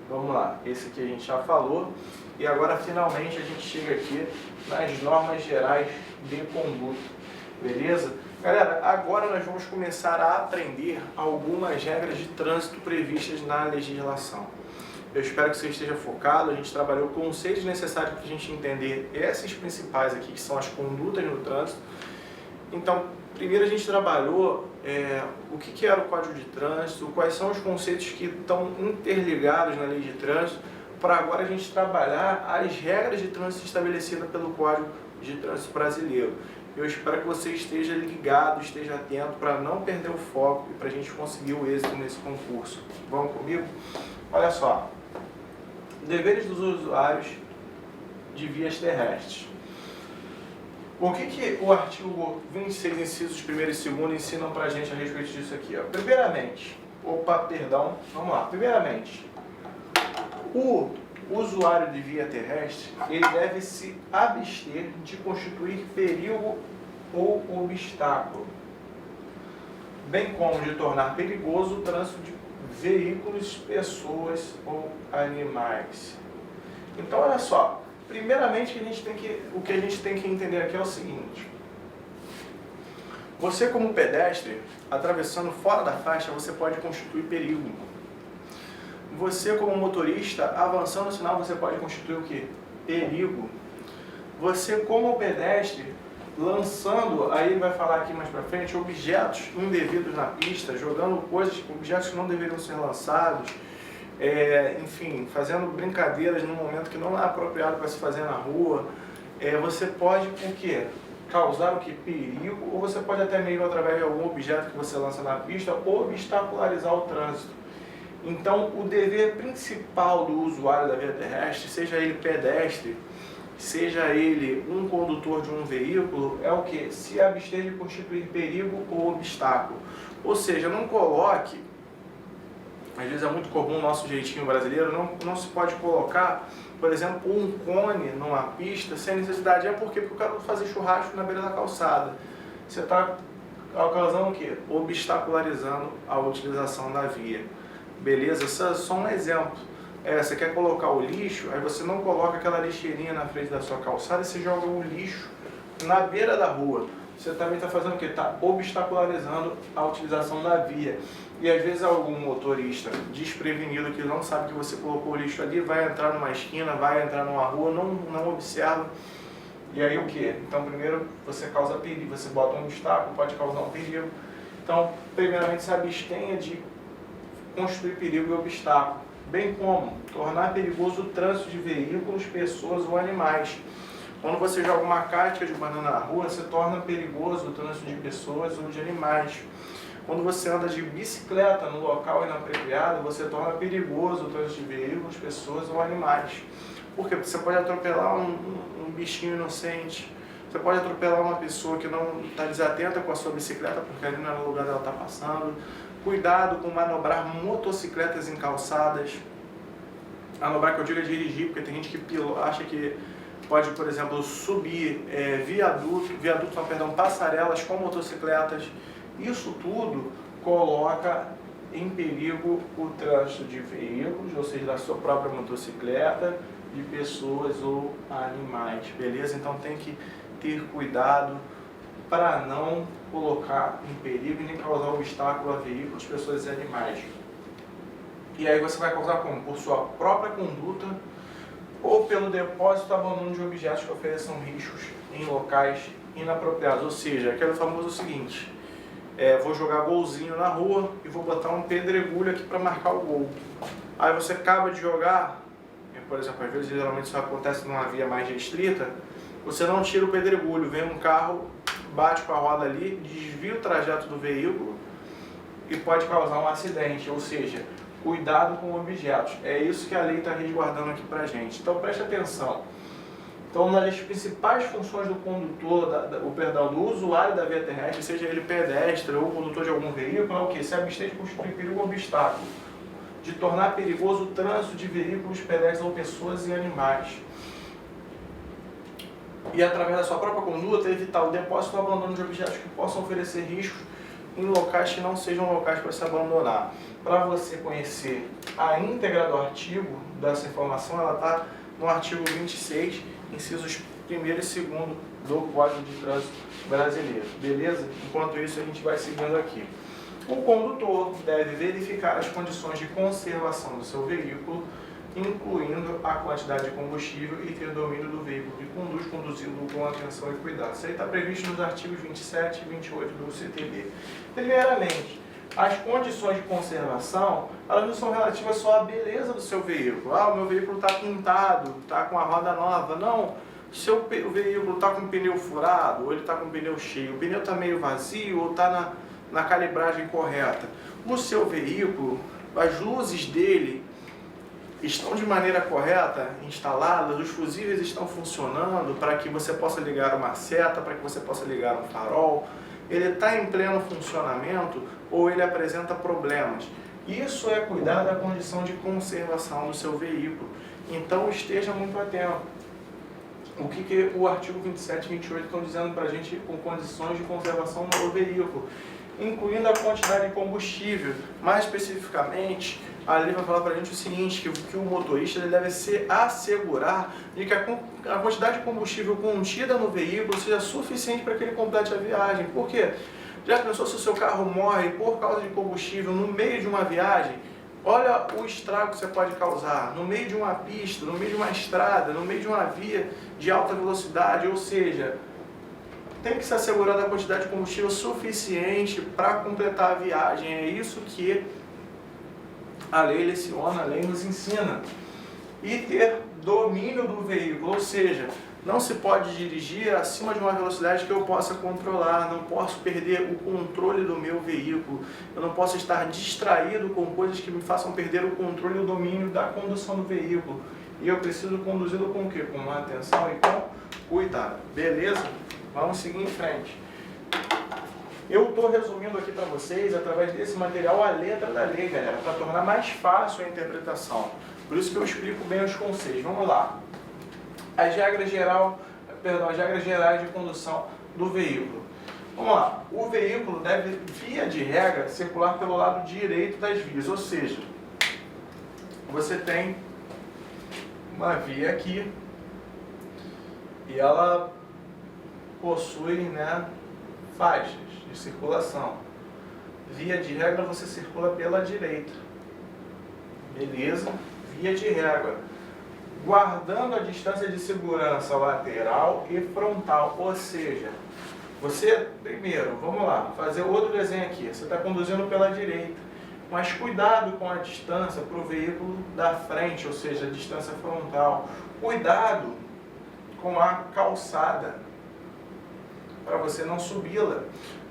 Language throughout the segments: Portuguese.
Vamos lá, esse aqui a gente já falou, e agora finalmente a gente chega aqui nas normas gerais de conduta, beleza? Galera, agora nós vamos começar a aprender algumas regras de trânsito previstas na legislação. Eu espero que você esteja focado. A gente trabalhou conceitos necessários para a gente entender esses principais aqui, que são as condutas no trânsito. Então, primeiro a gente trabalhou o que era o Código de Trânsito, quais são os conceitos que estão interligados na lei de trânsito, para agora a gente trabalhar as regras de trânsito estabelecidas pelo Código de Trânsito brasileiro. Eu espero que você esteja ligado, esteja atento para não perder o foco e para a gente conseguir o êxito nesse concurso. Vamos comigo? Olha só, deveres dos usuários de vias terrestres. O que o artigo 26, incisos 1º e 2º ensinam para a gente a respeito disso aqui? Ó? Primeiramente, o usuário de via terrestre, ele deve se abster de constituir perigo ou obstáculo, bem como de tornar perigoso o trânsito de veículos, pessoas ou animais. Então, olha só. Primeiramente, o que a gente tem que entender aqui é o seguinte: você como pedestre, atravessando fora da faixa, você pode constituir perigo. Você como motorista, avançando no sinal, você pode constituir o quê? Perigo. Você como pedestre, lançando, aí ele vai falar aqui mais pra frente, objetos indevidos na pista, jogando objetos que não deveriam ser lançados, enfim, fazendo brincadeiras num momento que não é apropriado para se fazer na rua, você pode o quê? Causar o quê? Perigo, ou você pode até mesmo, através de algum objeto que você lança na pista, obstacularizar o trânsito. Então, o dever principal do usuário da via terrestre, seja ele pedestre, seja ele um condutor de um veículo, é o quê? Se abster de constituir perigo ou obstáculo. Ou seja, não coloque. Às vezes é muito comum o nosso jeitinho brasileiro, não se pode colocar, por exemplo, um cone numa pista sem necessidade. Porque eu quero fazer churrasco na beira da calçada. Você está causando o quê? Obstacularizando a utilização da via. Beleza? Isso é só um exemplo. Você quer colocar o lixo, aí você não coloca aquela lixeirinha na frente da sua calçada e você joga o lixo na beira da rua. Você também está fazendo o quê? Está obstacularizando a utilização da via. E às vezes algum motorista desprevenido que não sabe que você colocou o lixo ali, vai entrar numa esquina, vai entrar numa rua, não observa. E aí o quê? Então primeiro você causa perigo, você bota um obstáculo, pode causar um perigo. Então, primeiramente se abstenha de constituir perigo e obstáculo, bem como tornar perigoso o trânsito de veículos, pessoas ou animais. Quando você joga uma casca de banana na rua, você torna perigoso o trânsito de pessoas ou de animais. Quando você anda de bicicleta no local inapropriado, você torna perigoso o trânsito de veículos, pessoas ou animais. Por quê? Porque você pode atropelar um bichinho inocente, você pode atropelar uma pessoa que não está desatenta com a sua bicicleta, porque ali não é o lugar dela estar passando. Cuidado com manobrar motocicletas em calçadas. Manobrar, que eu digo, é dirigir, porque tem gente que acha que pode, por exemplo, subir passarelas com motocicletas. Isso tudo coloca em perigo o trânsito de veículos, ou seja, da sua própria motocicleta, de pessoas ou animais, beleza? Então tem que ter cuidado para não colocar em perigo e nem causar obstáculo a veículos, pessoas e animais. E aí você vai causar como? Por sua própria conduta ou pelo depósito ou abandono de objetos que ofereçam riscos em locais inapropriados. Ou seja, aquele famoso seguinte: vou jogar golzinho na rua e vou botar um pedregulho aqui para marcar o gol. Aí você acaba de jogar, por exemplo, às vezes geralmente isso acontece numa via mais restrita, você não tira o pedregulho, vem um carro, bate com a roda ali, desvia o trajeto do veículo e pode causar um acidente. Ou seja, cuidado com objetos. É isso que a lei está resguardando aqui pra gente. Então preste atenção. Então, uma das principais funções do condutor, do usuário da via terrestre, seja ele pedestre ou condutor de algum veículo, é o quê? Se abster de constituir perigo ou obstáculo, de tornar perigoso o trânsito de veículos, pedestres ou pessoas e animais. e através da sua própria conduta evitar o depósito ou abandono de objetos que possam oferecer riscos em locais que não sejam locais para se abandonar. Para você conhecer a íntegra do artigo dessa informação, ela está no artigo 26, incisos 1º e 2º do Código de Trânsito Brasileiro, beleza? Enquanto isso, a gente vai seguindo aqui. O condutor deve verificar as condições de conservação do seu veículo, incluindo a quantidade de combustível, e ter domínio do veículo que conduz, conduzindo com atenção e cuidado. Isso aí está previsto nos artigos 27 e 28 do CTB. Primeiramente, as condições de conservação, elas não são relativas só à beleza do seu veículo. Ah, o meu veículo está pintado, está com a roda nova. Não, o veículo está com o pneu furado, ou ele está com o pneu cheio, o pneu está meio vazio, ou está na calibragem correta. O seu veículo, as luzes dele estão de maneira correta instaladas, os fusíveis estão funcionando para que você possa ligar uma seta, para que você possa ligar um farol, ele está em pleno funcionamento ou ele apresenta problemas. Isso é cuidar da condição de conservação do seu veículo. Então esteja muito atento. O que o artigo 27 e 28 estão dizendo para a gente com condições de conservação do veículo, incluindo a quantidade de combustível. Mais especificamente, a lei vai falar para a gente o seguinte, que o motorista ele deve se assegurar de que a quantidade de combustível contida no veículo seja suficiente para que ele complete a viagem. Por quê? Já pensou se o seu carro morre por causa de combustível no meio de uma viagem? Olha o estrago que você pode causar no meio de uma pista, no meio de uma estrada, no meio de uma via de alta velocidade, ou seja, tem que se assegurar da quantidade de combustível suficiente para completar a viagem. É isso que a lei leciona, a lei nos ensina. E ter domínio do veículo, ou seja, não se pode dirigir acima de uma velocidade que eu possa controlar, não posso perder o controle do meu veículo, eu não posso estar distraído com coisas que me façam perder o controle e o domínio da condução do veículo. E eu preciso conduzi-lo com o quê? Com atenção e com cuidado. Beleza? Vamos seguir em frente. Eu estou resumindo aqui para vocês, através desse material, a letra da lei, galera, para tornar mais fácil a interpretação. Por isso que eu explico bem os conceitos. Vamos lá. As regras gerais de condução do veículo. Vamos lá. O veículo deve, via de regra, circular pelo lado direito das vias. Ou seja, você tem uma via aqui e ela possui, né, faixas de circulação. Via de regra, você circula pela direita. Beleza? Via de regra. Guardando a distância de segurança lateral e frontal, ou seja, você, primeiro, vamos lá, fazer outro desenho aqui, você está conduzindo pela direita, mas cuidado com a distância para o veículo da frente, ou seja, a distância frontal, cuidado com a calçada, para você não subi-la,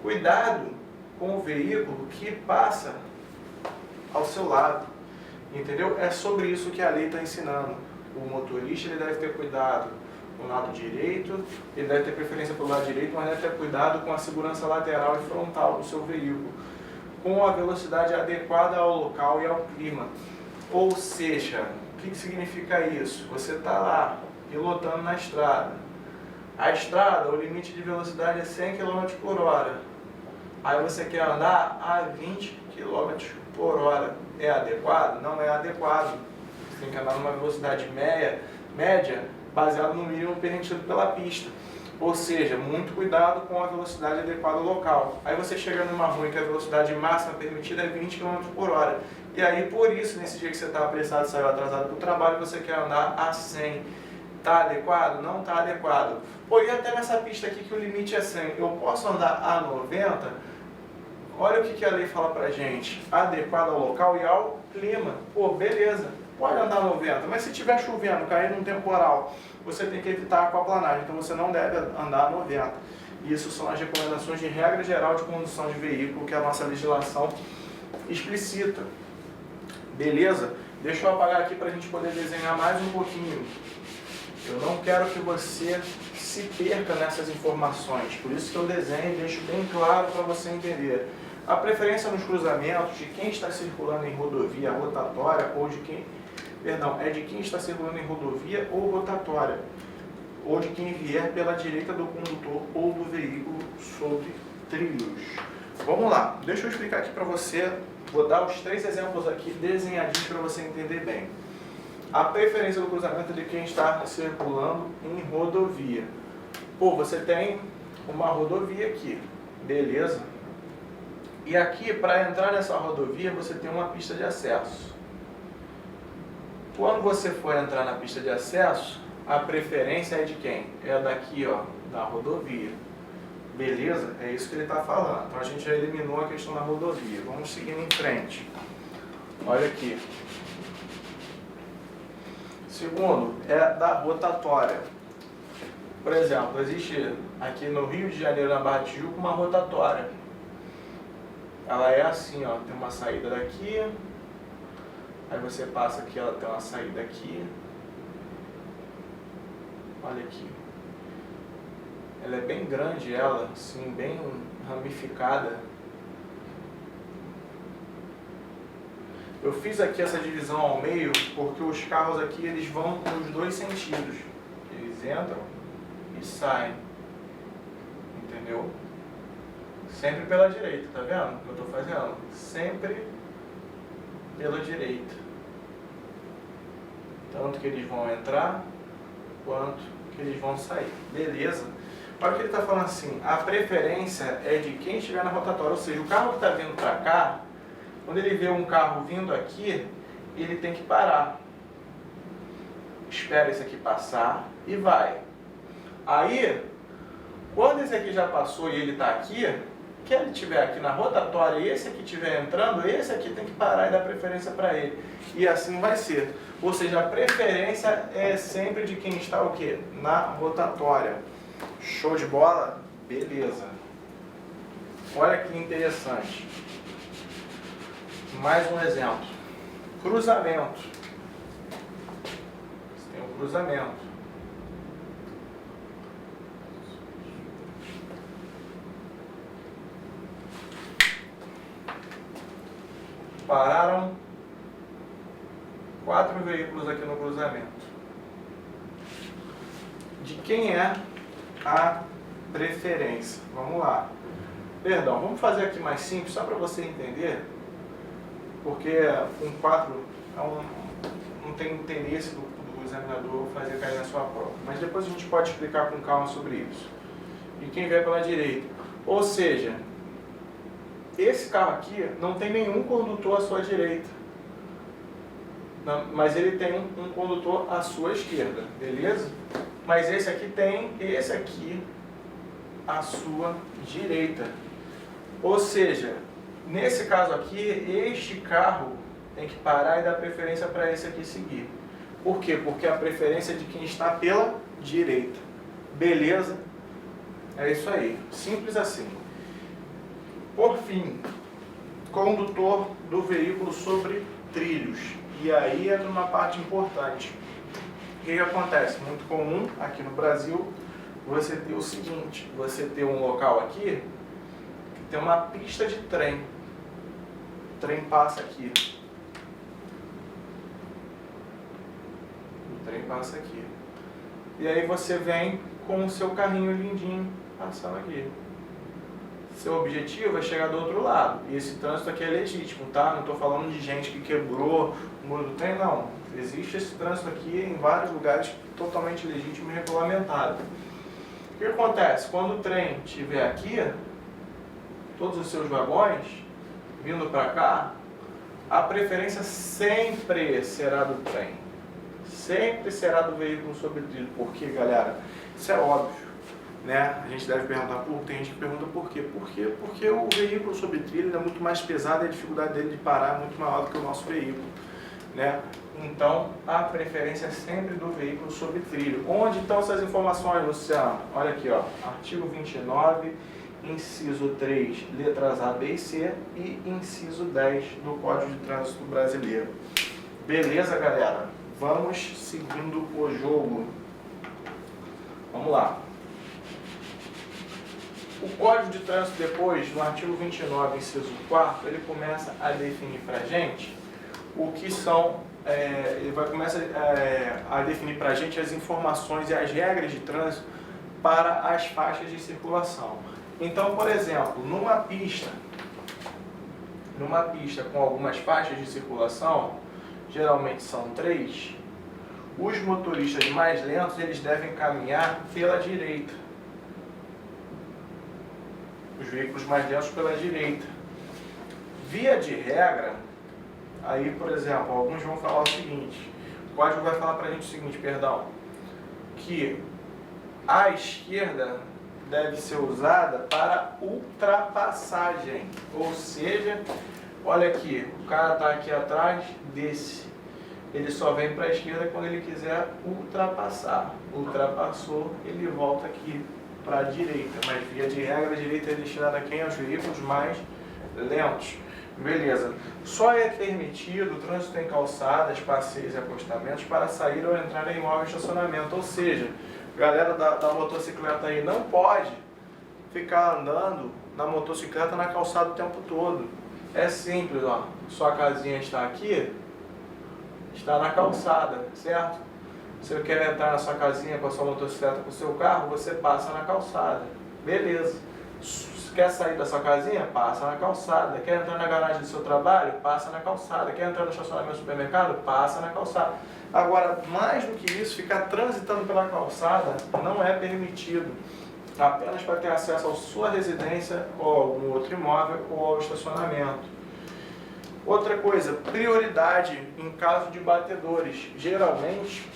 cuidado com o veículo que passa ao seu lado, entendeu? É sobre isso que a lei está ensinando. O motorista ele deve ter cuidado com o lado direito, ele deve ter preferência pelo lado direito, mas deve ter cuidado com a segurança lateral e frontal do seu veículo, com a velocidade adequada ao local e ao clima. Ou seja, o que significa isso? Você está lá, pilotando na estrada. A estrada, o limite de velocidade é 100 km por hora. Aí você quer andar a 20 km por hora. É adequado? Não é adequado. Tem que andar numa velocidade média, baseado no mínimo permitido pela pista. Ou seja, muito cuidado com a velocidade adequada ao local. Aí você chega numa rua em que a velocidade máxima permitida é 20 km por hora. E aí, por isso, nesse dia que você está apressado, saiu atrasado para o trabalho, você quer andar a 100. Está adequado? Não está adequado. Pô, e até nessa pista aqui que o limite é 100, eu posso andar a 90? Olha o que a lei fala pra gente. Adequado ao local e ao clima. Pô, beleza. Pode andar 90, mas se estiver chovendo, cair num temporal, você tem que evitar a aquaplanagem, então você não deve andar 90. Isso são as recomendações de regra geral de condução de veículo que a nossa legislação explicita. Beleza? Deixa eu apagar aqui para a gente poder desenhar mais um pouquinho. Eu não quero que você se perca nessas informações, por isso que eu desenho e deixo bem claro para você entender. A preferência nos cruzamentos de quem está circulando em rodovia rotatória ou de quem está circulando em rodovia ou rotatória. ou de quem vier pela direita do condutor ou do veículo sobre trilhos. Vamos lá, deixa eu explicar aqui para você, vou dar os 3 exemplos aqui desenhadinhos para você entender bem. A preferência do cruzamento é de quem está circulando em rodovia. Pô, você tem uma rodovia aqui, beleza? E aqui, para entrar nessa rodovia, você tem uma pista de acesso. Quando você for entrar na pista de acesso, a preferência é de quem? É daqui, ó, da rodovia. Beleza? É isso que ele está falando. Então a gente já eliminou a questão da rodovia. Vamos seguindo em frente. Olha aqui. Segundo, é da rotatória. Por exemplo, existe aqui no Rio de Janeiro, na Barra de Tijuca, uma rotatória. Ela é assim, ó, tem uma saída daqui, aí você passa aqui, ela tem uma saída aqui. Olha aqui. Ela é bem grande, ela, assim, bem ramificada. Eu fiz aqui essa divisão ao meio porque os carros aqui eles vão nos 2 sentidos. Eles entram e saem. Entendeu? Sempre pela direita, tá vendo o que eu estou fazendo? Sempre pela direita. Tanto que eles vão entrar, quanto que eles vão sair. Beleza? Olha o que ele está falando assim, a preferência é de quem estiver na rotatória, ou seja, o carro que está vindo para cá, quando ele vê um carro vindo aqui, ele tem que parar. Espera esse aqui passar e vai. Aí, quando esse aqui já passou e ele está aqui, que ele estiver aqui na rotatória e esse aqui estiver entrando, esse aqui tem que parar e dar preferência para ele. E assim vai ser. Ou seja, a preferência é sempre de quem está o quê? Na rotatória. Show de bola? Beleza. Olha que interessante. Mais um exemplo. Cruzamento. Você tem um cruzamento. Pararam 4 veículos aqui no cruzamento. De quem é a preferência? Vamos lá. Perdão, vamos fazer aqui mais simples, só para você entender, porque com 4 não tem interesse do examinador fazer cair na sua prova. Mas depois a gente pode explicar com calma sobre isso. E quem vier pela direita? Ou seja, esse carro aqui não tem nenhum condutor à sua direita, mas ele tem um condutor à sua esquerda, beleza? Mas esse aqui tem esse aqui à sua direita. Ou seja, nesse caso aqui, este carro tem que parar e dar preferência para esse aqui seguir. Por quê? Porque a preferência é de quem está pela direita. Beleza? É isso aí. Simples assim. Por fim, condutor do veículo sobre trilhos. E aí entra uma parte importante. O que acontece? Muito comum aqui no Brasil, você ter o seguinte, você ter um local aqui que tem uma pista de trem. O trem passa aqui. O trem passa aqui. E aí você vem com o seu carrinho lindinho passando aqui. Seu objetivo é chegar do outro lado. E esse trânsito aqui é legítimo, tá? Não estou falando de gente que quebrou o muro do trem, não. Existe esse trânsito aqui em vários lugares totalmente legítimo e regulamentado. O que acontece? Quando o trem estiver aqui, todos os seus vagões vindo para cá, a preferência sempre será do trem. Sempre será do veículo sobre trilho. Por quê, galera? Isso é óbvio. Né? A gente deve perguntar tem gente que pergunta por quê? Porque o veículo sobre trilho é muito mais pesado e a dificuldade dele de parar é muito maior do que o nosso veículo. Né? Então, a preferência é sempre do veículo sobre trilho. Onde estão essas informações, Luciano? Olha aqui, ó, artigo 29, inciso 3, letras A, B e C e inciso 10 do Código de Trânsito Brasileiro. Beleza, galera? Vamos seguindo o jogo. Vamos lá. O Código de Trânsito depois, no artigo 29, inciso 4, ele começa a definir para a gente o que são ele vai começar a definir para a gente as informações e as regras de trânsito para as faixas de circulação. Então, por exemplo, numa pista com algumas faixas de circulação, geralmente são 3, os motoristas mais lentos eles devem caminhar pela direita. Os veículos mais lentos pela direita. Via de regra, aí, por exemplo, alguns vão falar o seguinte, o código vai falar para a gente o seguinte, que a esquerda deve ser usada para ultrapassagem, ou seja, olha aqui, o cara está aqui atrás desse, ele só vem para a esquerda quando ele quiser ultrapassar, ultrapassou, ele volta aqui para a direita, mas via de regra a direita é destinada a quem? Aos veículos mais lentos. Beleza. Só é permitido o trânsito em calçadas, passeios e acostamentos para sair ou entrar em imóvel de estacionamento. Ou seja, galera da motocicleta aí não pode ficar andando na motocicleta na calçada o tempo todo. É simples, ó. Sua casinha está aqui, está na calçada, certo? Se você quer entrar na sua casinha com a sua motocicleta, com o seu carro, você passa na calçada. Beleza. Quer sair da sua casinha? Passa na calçada. Quer entrar na garagem do seu trabalho? Passa na calçada. Quer entrar no estacionamento do supermercado? Passa na calçada. Agora, mais do que isso, ficar transitando pela calçada não é permitido. Apenas para ter acesso à sua residência ou a algum outro imóvel ou ao estacionamento. Outra coisa, prioridade em caso de batedores. Geralmente,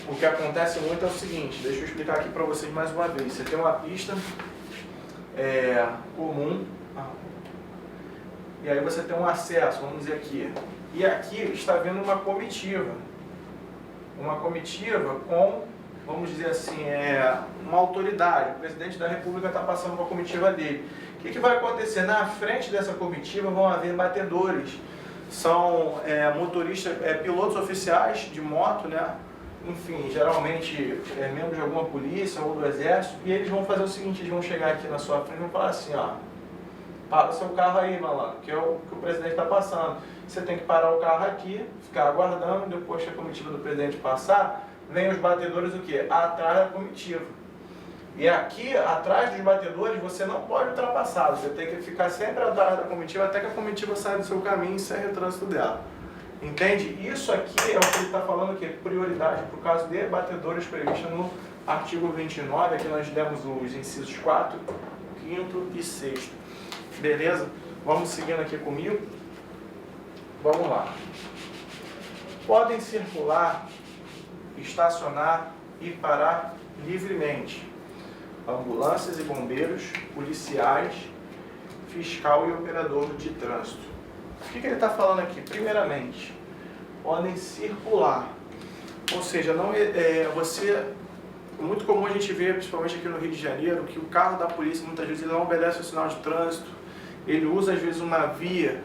o que acontece muito é o seguinte, deixa eu explicar aqui para vocês mais uma vez. Você tem uma pista comum, e aí você tem um acesso, vamos dizer aqui, e aqui está vindo uma comitiva com, vamos dizer assim, uma autoridade, o presidente da república está passando com a comitiva dele. O que vai acontecer? Na frente dessa comitiva vão haver batedores, são motoristas, pilotos oficiais de moto, né? Enfim, geralmente membros de alguma polícia ou do exército, e eles vão fazer o seguinte, eles vão chegar aqui na sua frente e vão falar assim, ó, para o seu carro aí, malandro, que é o que o presidente está passando. Você tem que parar o carro aqui, ficar aguardando, depois que a comitiva do presidente passar, vem os batedores o quê? Atrás da comitiva. E aqui, atrás dos batedores, você não pode ultrapassar, você tem que ficar sempre atrás da comitiva até que a comitiva saia do seu caminho e encerre o trânsito dela. Entende? Isso aqui é o que ele está falando, que é prioridade por causa de batedores previstos no artigo 29, aqui nós demos os incisos 4, 5º e 6º. Beleza? Vamos seguindo aqui comigo. Vamos lá. Podem circular, estacionar e parar livremente ambulâncias e bombeiros, policiais, fiscal e operador de trânsito. O que ele está falando aqui? Primeiramente, podem circular, ou seja, não é muito comum a gente ver, principalmente aqui no Rio de Janeiro, que o carro da polícia muitas vezes ele não obedece ao sinal de trânsito, ele usa às vezes uma via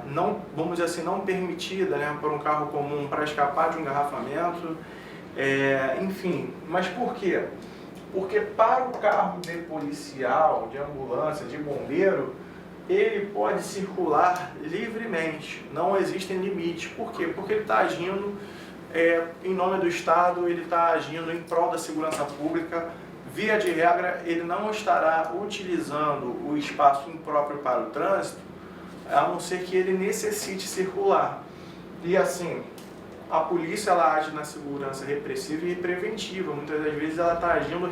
não, vamos dizer assim, não permitida, né, por um carro comum para escapar de um engarrafamento, enfim, mas por quê? Porque para o carro de policial, de ambulância, de bombeiro, ele pode circular livremente, não existem limites. Por quê? Porque ele está agindo em nome do Estado, ele está agindo em prol da segurança pública. Via de regra, ele não estará utilizando o espaço impróprio para o trânsito, a não ser que ele necessite circular. E assim, a polícia ela age na segurança repressiva e preventiva, muitas das vezes ela está agindo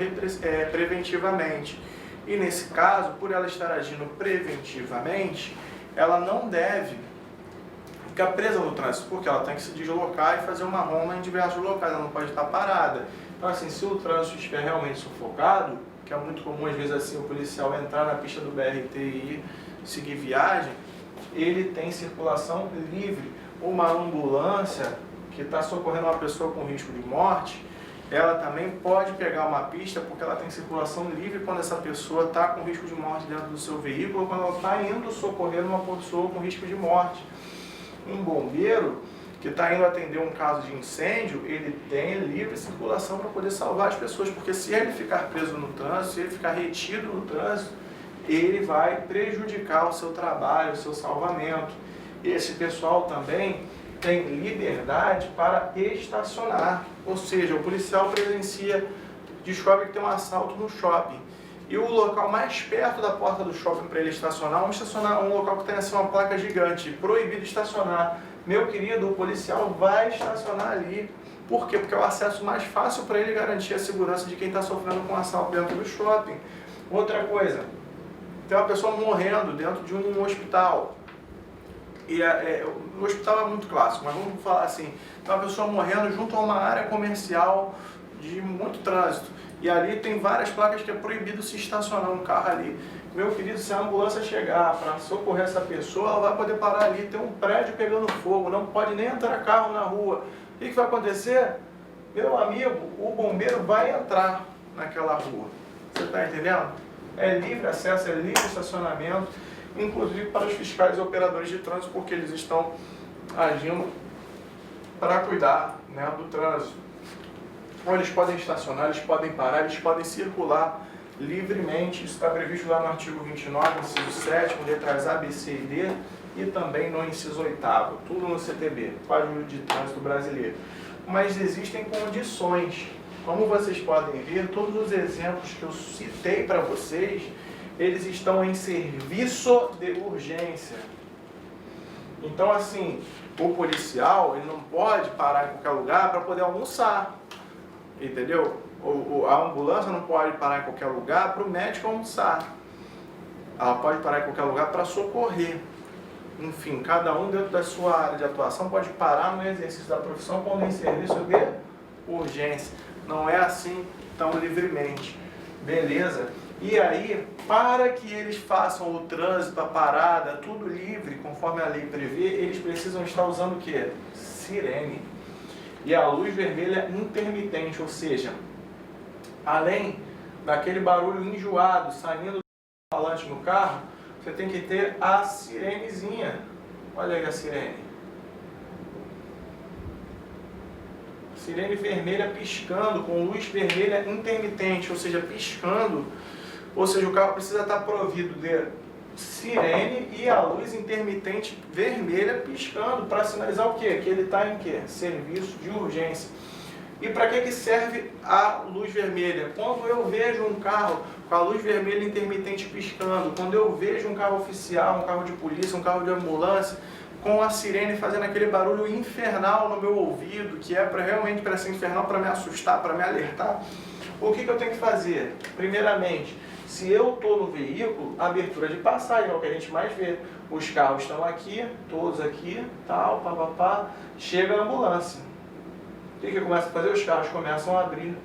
preventivamente. E nesse caso, por ela estar agindo preventivamente, ela não deve ficar presa no trânsito, porque ela tem que se deslocar e fazer uma ronda em diversos locais, ela não pode estar parada. Então assim, se o trânsito estiver realmente sufocado, que é muito comum às vezes assim o policial entrar na pista do BRT e seguir viagem, ele tem circulação livre. Uma ambulância que está socorrendo uma pessoa com risco de morte, ela também pode pegar uma pista porque ela tem circulação livre quando essa pessoa está com risco de morte dentro do seu veículo ou quando ela está indo socorrer uma pessoa com risco de morte. Um bombeiro que está indo atender um caso de incêndio, ele tem livre circulação para poder salvar as pessoas, porque se ele ficar preso no trânsito, se ele ficar retido no trânsito, ele vai prejudicar o seu trabalho, o seu salvamento. Esse pessoal também, tem liberdade para estacionar. Ou seja, o policial descobre que tem um assalto no shopping. E o local mais perto da porta do shopping para ele estacionar, vamos estacionar um local que tem assim uma placa gigante, proibido estacionar. Meu querido, o policial vai estacionar ali. Por quê? Porque é o acesso mais fácil para ele garantir a segurança de quem está sofrendo com assalto dentro do shopping. Outra coisa, tem uma pessoa morrendo dentro de um hospital. E o hospital é muito clássico, mas vamos falar assim, tem uma pessoa morrendo junto a uma área comercial de muito trânsito. E ali tem várias placas que é proibido se estacionar um carro ali. Meu querido, se a ambulância chegar para socorrer essa pessoa, ela vai poder parar ali. Tem um prédio pegando fogo, não pode nem entrar carro na rua. O que vai acontecer? Meu amigo, o bombeiro vai entrar naquela rua. Você está entendendo? É livre acesso, é livre estacionamento, inclusive para os fiscais e operadores de trânsito, porque eles estão agindo para cuidar, né, do trânsito. Ou eles podem estacionar, eles podem parar, eles podem circular livremente. Isso está previsto lá no artigo 29, inciso 7, letras A, B, C e D, e também no inciso 8º, tudo no CTB, Código de Trânsito Brasileiro. Mas existem condições. Como vocês podem ver, todos os exemplos que eu citei para vocês, eles estão em serviço de urgência. Então, assim, o policial ele não pode parar em qualquer lugar para poder almoçar. Entendeu? A ambulância não pode parar em qualquer lugar para o médico almoçar. Ela pode parar em qualquer lugar para socorrer. Enfim, cada um dentro da sua área de atuação pode parar no exercício da profissão quando em serviço de urgência. Não é assim tão livremente. Beleza? E aí, para que eles façam o trânsito, a parada, tudo livre, conforme a lei prevê, eles precisam estar usando o quê? Sirene. E a luz vermelha intermitente, ou seja, além daquele barulho enjoado saindo do falante no carro, você tem que ter a sirenezinha. Olha aí a sirene. Sirene vermelha piscando, com luz vermelha intermitente, ou seja, piscando. Ou seja, o carro precisa estar provido de sirene e a luz intermitente vermelha piscando para sinalizar o quê? Que ele está em quê? Serviço de urgência. E para que serve a luz vermelha? Quando eu vejo um carro com a luz vermelha intermitente piscando, quando eu vejo um carro oficial, um carro de polícia, um carro de ambulância, com a sirene fazendo aquele barulho infernal no meu ouvido, que é realmente para ser infernal, para me assustar, para me alertar, o que eu tenho que fazer? Primeiramente, se eu estou no veículo, abertura de passagem, é o que a gente mais vê. Os carros estão aqui, todos aqui, tal, papapá, chega a ambulância. O que eu começo a fazer? Os carros começam a abrir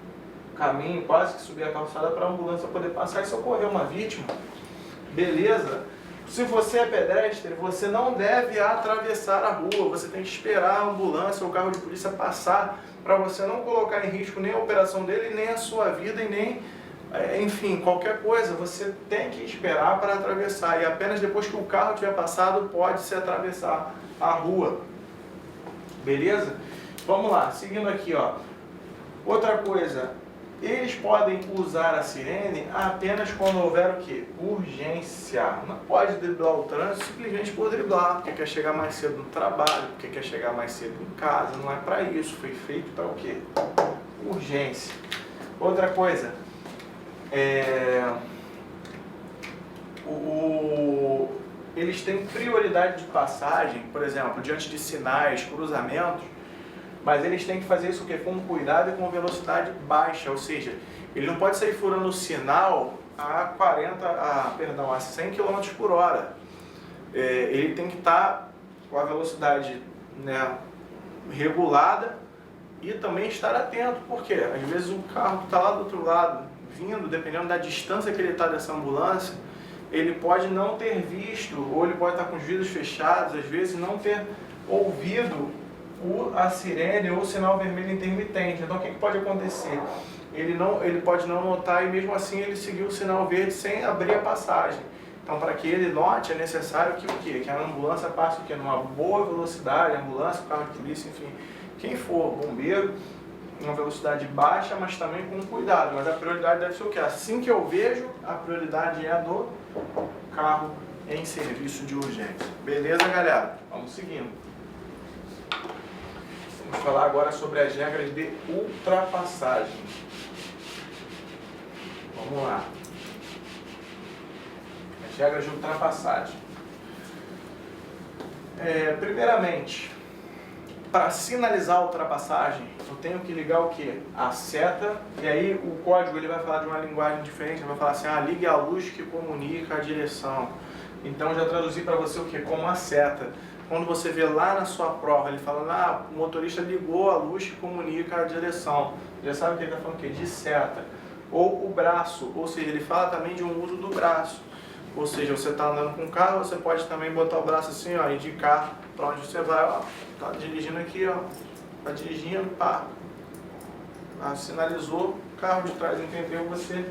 caminho, quase que subir a calçada para a ambulância poder passar e socorrer uma vítima. Beleza? Se você é pedestre, você não deve atravessar a rua, você tem que esperar a ambulância ou o carro de polícia passar para você não colocar em risco nem a operação dele, nem a sua vida e nem, enfim, qualquer coisa. Você tem que esperar para atravessar e apenas depois que o carro tiver passado pode-se atravessar a rua. Beleza? Vamos lá, seguindo aqui, ó. Outra coisa, eles podem usar a sirene apenas quando houver o quê? Urgência. Não pode driblar o trânsito simplesmente por driblar, porque quer chegar mais cedo no trabalho, porque quer chegar mais cedo em casa. Não é para isso, foi feito para o quê? Urgência. Outra coisa, eles têm prioridade de passagem, por exemplo, diante de sinais, cruzamentos, mas eles têm que fazer isso com cuidado e com velocidade baixa, ou seja, ele não pode sair furando o sinal a 100 km por hora. Ele tem que estar com a velocidade, né, regulada e também estar atento, porque às vezes o carro que está lá do outro lado, vindo, dependendo da distância que ele está dessa ambulância, ele pode não ter visto, ou ele pode estar com os vidros fechados, às vezes não ter ouvido a sirene ou o sinal vermelho intermitente. Então o que pode acontecer? Ele pode não notar e mesmo assim ele seguir o sinal verde sem abrir a passagem. Então para que ele note é necessário que o quê? Que a ambulância passe o quê? Numa boa velocidade, a ambulância, o carro de polícia, enfim, quem for, bombeiro, uma velocidade baixa, mas também com cuidado. Mas a prioridade deve ser o quê? Assim que eu vejo, a prioridade é a do carro em serviço de urgência. Beleza, galera? Vamos seguindo. Vamos falar agora sobre as regras de ultrapassagem. Vamos lá. As regras de ultrapassagem. Primeiramente, para sinalizar a ultrapassagem, eu tenho que ligar o quê? A seta, e aí o código ele vai falar de uma linguagem diferente, ele vai falar assim, ligue a luz que comunica a direção. Então eu já traduzi para você o quê? Como a seta. Quando você vê lá na sua prova, ele falando, o motorista ligou a luz que comunica a direção. Já sabe que ele está falando o quê? De seta. Ou o braço, ou seja, ele fala também de um uso do braço. Ou seja, você está andando com o carro, você pode também botar o braço assim, indicar para onde você vai, está dirigindo aqui, está dirigindo, pá. Sinalizou, o carro de trás entendeu, você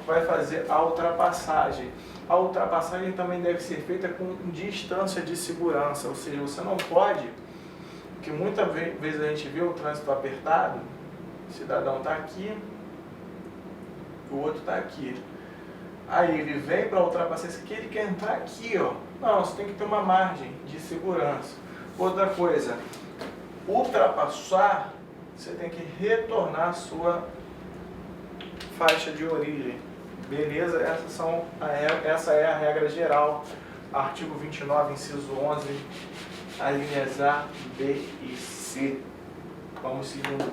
vai fazer a ultrapassagem. A ultrapassagem também deve ser feita com distância de segurança, ou seja, você não pode, porque muitas vezes a gente vê o trânsito apertado, o cidadão está aqui, o outro está aqui. Aí ele vem para ultrapassar isso aqui, ele quer entrar aqui, Não, você tem que ter uma margem de segurança. Outra coisa, ultrapassar, você tem que retornar a sua faixa de origem. Beleza? Essa é a regra geral. Artigo 29, inciso 11, as linhas A, B e C. Vamos seguindo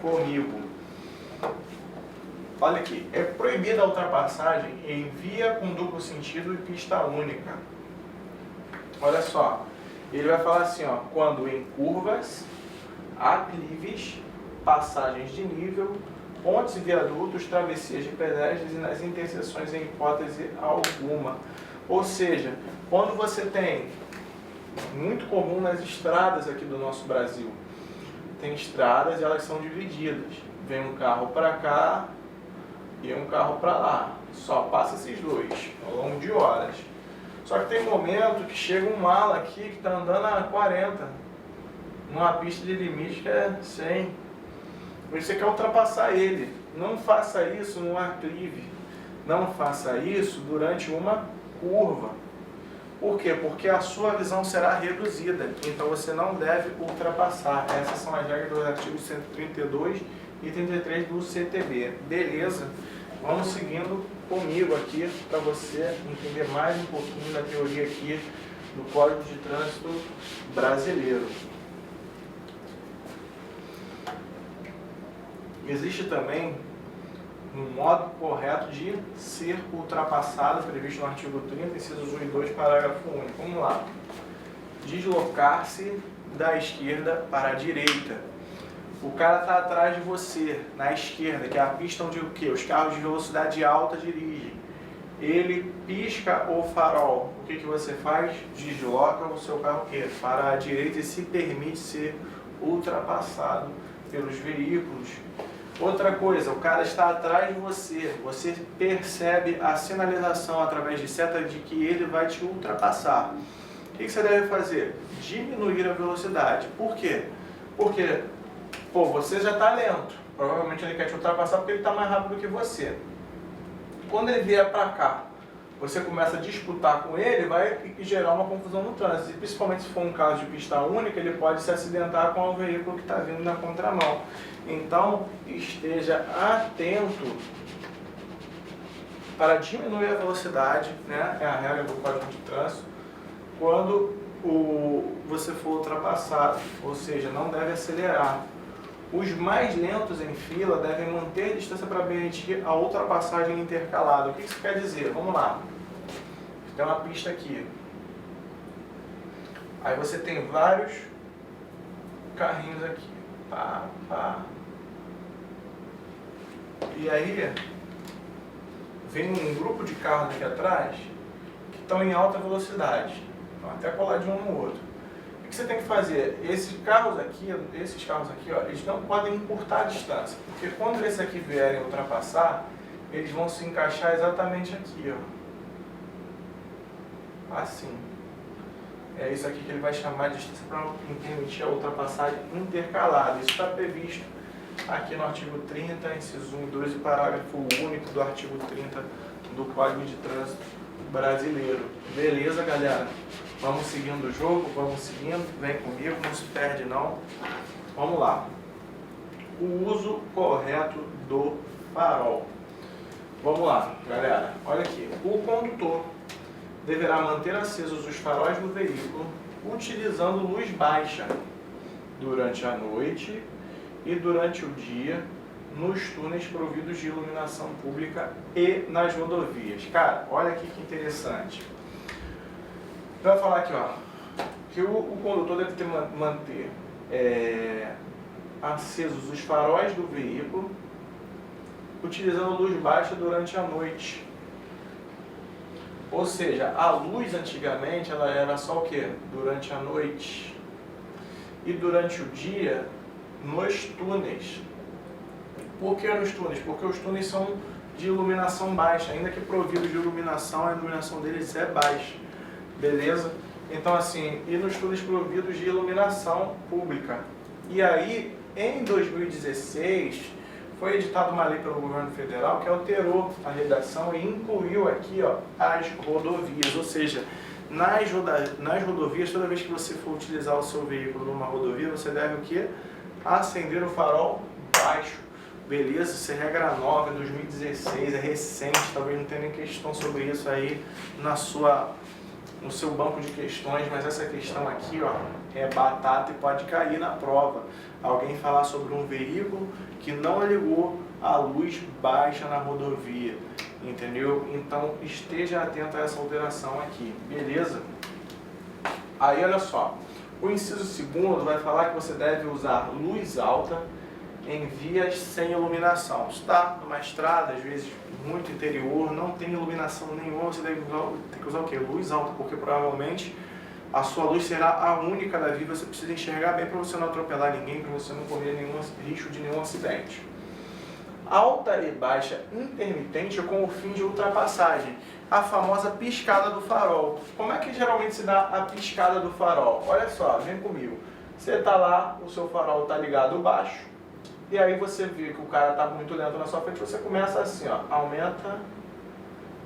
comigo. Olha aqui, é proibida a ultrapassagem em via com duplo sentido e pista única. Olha só, ele vai falar assim, quando em curvas, aclives, passagens de nível, pontes e viadutos, travessias de pedestres e nas interseções em hipótese alguma. Ou seja, quando você tem, muito comum nas estradas aqui do nosso Brasil, tem estradas e elas são divididas. Vem um carro para cá e um carro para lá. Só passa esses dois ao longo de horas. Só que tem momento que chega um mala aqui que está andando a 40, numa pista de limite que é 100. Você quer ultrapassar ele. Não faça isso num aclive. Não faça isso durante uma curva. Por quê? Porque a sua visão será reduzida. Então você não deve ultrapassar. Essas são as regras dos artigos 132 e 33 do CTB. Beleza? Vamos seguindo comigo aqui para você entender mais um pouquinho da teoria aqui do Código de Trânsito Brasileiro. Existe também um modo correto de ser ultrapassado, previsto no artigo 30, incisos 1 e 2, parágrafo único. Vamos lá. Deslocar-se da esquerda para a direita. O cara está atrás de você, na esquerda, que é a pista onde o quê? Os carros de velocidade alta dirigem. Ele pisca o farol. O que você faz? Desloca o seu carro para a direita e se permite ser ultrapassado pelos veículos. Outra coisa, o cara está atrás de você. Você percebe a sinalização através de seta de que ele vai te ultrapassar. O que você deve fazer? Diminuir a velocidade. Por quê? Porque você já está lento. Provavelmente ele quer te ultrapassar porque ele está mais rápido que você. Quando ele vier para cá, você começa a disputar com ele, vai gerar uma confusão no trânsito. E principalmente se for um caso de pista única, ele pode se acidentar com o veículo que está vindo na contramão. Então, esteja atento para diminuir a velocidade, né? É a regra do Código de Trânsito, quando você for ultrapassado, ou seja, não deve acelerar. Os mais lentos em fila devem manter a distância para permitir a ultrapassagem intercalada. O que isso quer dizer? Vamos lá. Tem uma pista aqui. Aí você tem vários carrinhos aqui. Pá, pá. E aí, vem um grupo de carros aqui atrás que estão em alta velocidade. Estão até coladinho um no outro. O que você tem que fazer? Esses carros aqui, eles não podem encurtar a distância. Porque quando esses aqui vierem ultrapassar, eles vão se encaixar exatamente aqui, Assim. É isso aqui que ele vai chamar de distância para permitir a ultrapassagem intercalada. Isso está previsto aqui no artigo 30, inciso 1 e 2, e parágrafo único do artigo 30 do Código de Trânsito Brasileiro. Beleza, galera? Vamos seguindo o jogo, vamos seguindo, vem comigo, não se perde não. Vamos lá. O uso correto do farol. Vamos lá, galera. Olha aqui. O condutor deverá manter acesos os faróis do veículo utilizando luz baixa durante a noite e durante o dia nos túneis providos de iluminação pública e nas rodovias. Cara, olha aqui que interessante. Vai falar aqui, ó, que o condutor deve manter acesos os faróis do veículo utilizando luz baixa durante a noite. Ou seja, a luz antigamente ela era só o que? Durante a noite. E durante o dia, nos túneis. Por que nos túneis? Porque os túneis são de iluminação baixa, ainda que providos de iluminação, a iluminação deles é baixa. Beleza? Então assim, e nos túneis providos de iluminação pública. E aí, em 2016, foi editada uma lei pelo governo federal que alterou a redação e incluiu aqui, ó, as rodovias. Ou seja, nas rodovias, toda vez que você for utilizar o seu veículo numa rodovia, você deve o quê? Acender o farol baixo. Beleza? Isso é regra nova, 2016, é recente, talvez não tenha nem questão sobre isso aí no seu banco de questões, mas essa questão aqui, ó, é batata e pode cair na prova. Alguém falar sobre um veículo que não ligou a luz baixa na rodovia, entendeu? Então esteja atento a essa alteração aqui, beleza? Aí olha só, o inciso 2º vai falar que você deve usar luz alta em vias sem iluminação. Está numa estrada, às vezes muito interior, não tem iluminação nenhuma, você deve ter que usar o quê? Luz alta, porque provavelmente a sua luz será a única da via, você precisa enxergar bem para você não atropelar ninguém, para você não correr nenhum risco de nenhum acidente. Alta e baixa intermitente com o fim de ultrapassagem, a famosa piscada do farol. Como é que geralmente se dá a piscada do farol? Olha só, vem comigo. Você está lá, o seu farol está ligado baixo, e aí você vê que o cara está muito lento na sua frente, você começa assim, ó, aumenta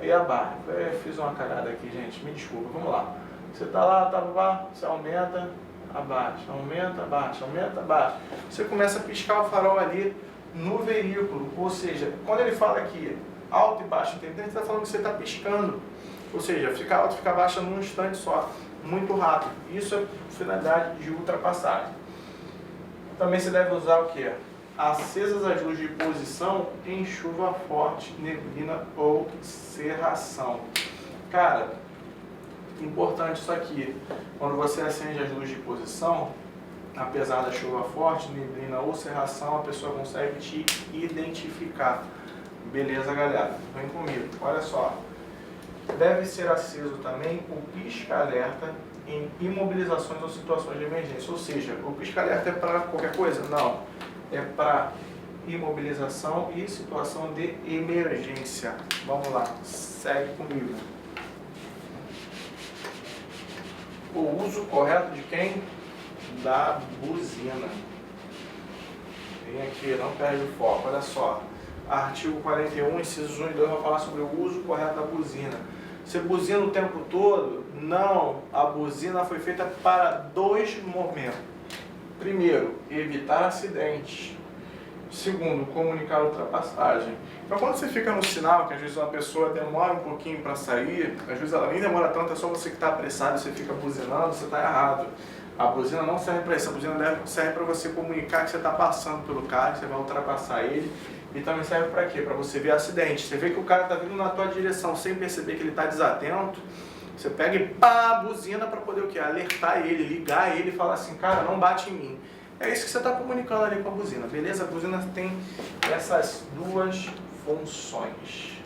e abaixa. Eu fiz uma cagada aqui, gente, me desculpa, vamos lá. Você está lá, você aumenta, abaixa, aumenta, abaixa, aumenta, abaixa. Você começa a piscar o farol ali no veículo, ou seja, quando ele fala aqui alto e baixo intermitente, ele está falando que você está piscando. Ou seja, fica alto e fica baixa num instante só, muito rápido. Isso é finalidade de ultrapassagem. Também você deve usar o que? Acesas as luzes de posição em chuva forte, neblina ou cerração. Cara, importante isso aqui, quando você acende as luzes de posição, apesar da chuva forte, neblina ou cerração, a pessoa consegue te identificar. Beleza, galera? Vem comigo. Olha só. Deve ser aceso também o pisca-alerta em imobilizações ou situações de emergência. Ou seja, o pisca-alerta é para qualquer coisa? Não. É para imobilização e situação de emergência. Vamos lá. Segue comigo. O uso correto de quem? Da buzina. Vem aqui, não perde o foco. Olha só. Artigo 41, incisos 1 e 2 vai falar sobre o uso correto da buzina. Você buzina o tempo todo? Não. A buzina foi feita para 2 momentos. Primeiro, evitar acidentes. Segundo, comunicar ultrapassagem. Então quando você fica no sinal, que às vezes uma pessoa demora um pouquinho para sair, às vezes ela nem demora tanto, é só você que está apressado, você fica buzinando, você está errado. A buzina não serve para isso, a buzina serve para você comunicar que você está passando pelo cara, que você vai ultrapassar ele. E também serve para quê? Para você ver acidente. Você vê que o cara está vindo na tua direção sem perceber que ele está desatento, você pega e pá, buzina para poder o quê? Alertar ele, ligar ele e falar assim, cara, não bate em mim. É isso que você está comunicando ali com a buzina, beleza? A buzina tem essas 2 funções.